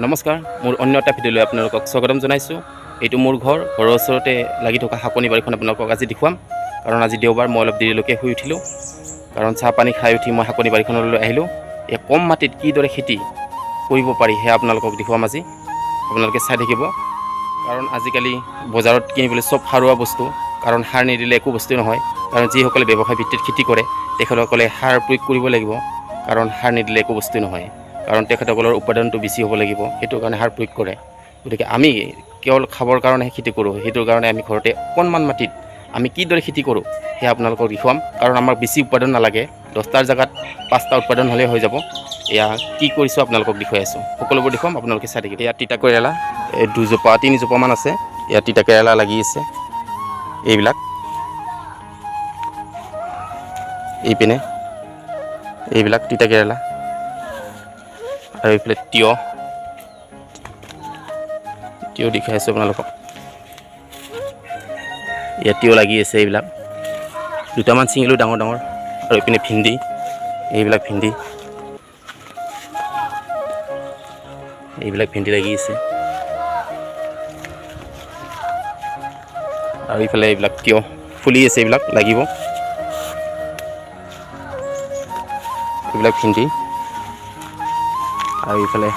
নমস্কাৰ, মোৰ অন্য এটা ভিডিঅ'লৈ আপোনালোকক স্বাগতম জনাইছোঁ। এইটো মোৰ ঘৰৰ ওচৰতে লাগি থকা শাকনি বাৰীখন আপোনালোকক আজি দেখুৱাম। কাৰণ আজি দেওবাৰ, মই অলপ দেৰিলৈকে শুই উঠিলোঁ। কাৰণ চাহ পানী খাই উঠি মই শাকনি বাৰীখনলৈ আহিলোঁ। এই কম মাটিত কিদৰে খেতি কৰিব পাৰি সেয়া আপোনালোকক দেখুৱাম আজি। আপোনালোকে চাই থাকিব। কাৰণ আজিকালি বজাৰত কিনিবলৈ চব সাৰুৱা বস্তু, কাৰণ সাৰ নিদিলে একো বস্তুৱে নহয়। কাৰণ যিসকলে ব্যৱসায় ভিত্তিত খেতি কৰে তেখেতসকলে সাৰ প্ৰয়োগ কৰিব লাগিব, কাৰণ সাৰ নিদিলে একো বস্তুৱে নহয়। কাৰণ তেখেতসকলৰ উৎপাদনটো বেছি হ'ব লাগিব, সেইটো কাৰণে সাৰ প্ৰয়োগ কৰে। গতিকে আমি কেৱল খাবৰ কাৰণেহে খেতি কৰোঁ, সেইটোৰ কাৰণে আমি ঘৰতে অকণমান মাটিত আমি কিদৰে খেতি কৰোঁ সেয়া আপোনালোকক দেখুৱাম। কাৰণ আমাক বেছি উৎপাদন নালাগে, 10টাৰ জেগাত 5টা উৎপাদন হ'লেই হৈ যাব। এয়া কি কৰিছোঁ আপোনালোকক দেখুৱাই আছোঁ, সকলোবোৰ দেখুৱাম, আপোনালোকে চাই থাকিব। এয়া তিতা কেৰেলা, এই 2-3 মান আছে। ইয়াত তিতা কেৰেলা লাগি আছে, এইবিলাক এইপিনে এইবিলাক তিতা কেৰেলা, আৰু এইফালে তিয়হ দেখাই আছোঁ আপোনালোকক। ইয়াত তিয়হ লাগি আছে, এইবিলাক 2টামান ছিঙিলোঁ ডাঙৰ ডাঙৰ। আৰু এইপিনে ভিন্দি, এইবিলাক ভিন্দি লাগি আছে। আৰু এইফালে এইবিলাক তিয়হ ফুলি আছে, এইবিলাক লাগিব, এইবিলাক ভিন্দি। আৰু এইফালে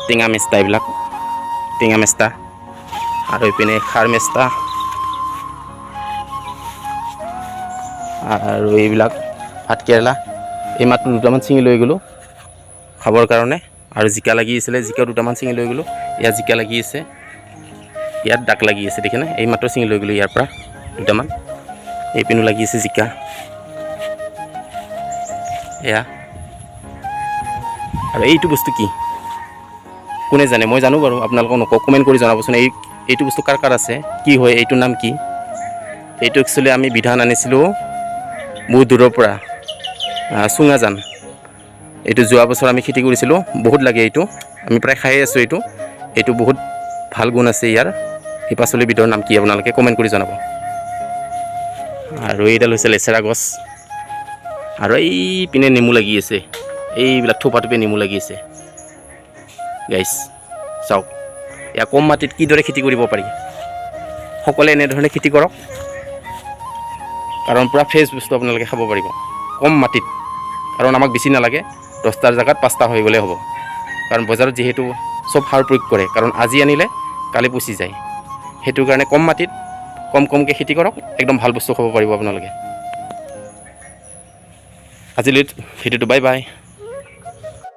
টেঙা মেষ্টা, এইবিলাক টেঙা মেষ্টা। আৰু এইপিনে খাৰ মেষ্টা, আৰু এইবিলাক ভাত কেৰেলা। এই মাত্ৰ 2টামান ছিঙি লৈ গ'লোঁ খাবৰ কাৰণে। আৰু জিকা লাগি আছিলে, জিকা 2টামান ছিঙি লৈ গ'লোঁ। ইয়াত জিকা লাগি আছে, ইয়াত দাগ লাগি আছে, দেখিনে? এই মাত্ৰ ছিঙি লৈ গ'লোঁ ইয়াৰ পৰা 2টামান। এইপিনো লাগি আছে জিকা, এয়া। আৰু এইটো বস্তু কি কোনে জানে? মই জানো বাৰু, আপোনালোকক নকওঁ, কমেণ্ট কৰি জনাবচোন। এইটো বস্তু কাৰ কাৰ আছে, কি হয়, এইটোৰ নাম কি? এইটো একচুৱেলি আমি বিধান আনিছিলোঁ বহুত দূৰৰ পৰা, চুঙাজান। এইটো যোৱা বছৰ আমি খেতি কৰিছিলোঁ, বহুত লাগে এইটো, আমি প্ৰায় খায়ে আছোঁ এইটো। এইটো বহুত ভাল গুণ আছে ইয়াৰ। এই পাচলিবিধৰ নাম কি আপোনালোকে কমেণ্ট কৰি জনাব। আৰু এইডাল হৈছে লেচেৰা গছ। আৰু এইপিনে নেমু লাগি আছে, এইবিলাক থোপা থোপি নেমু লাগি আছে গাইছ, চাওক। এয়া কম মাটিত কিদৰে খেতি কৰিব পাৰি, সকলোৱে এনেধৰণে খেতি কৰক। কাৰণ পূৰা ফ্ৰেছ বস্তু আপোনালোকে খাব পাৰিব কম মাটিত। কাৰণ আমাক বেছি নালাগে, 10টাৰ জেগাত 5টা হৈ গ'লেই হ'ব। কাৰণ বজাৰত যিহেতু চব সাৰ প্ৰয়োগ কৰে, কাৰণ আজি আনিলে কালি পচি যায়। সেইটো কাৰণে কম মাটিত কমকৈ খেতি কৰক, একদম ভাল বস্তু খাব পাৰিব আপোনালোকে। আজিলৈ ভিডিঅ'টো বাই বাই।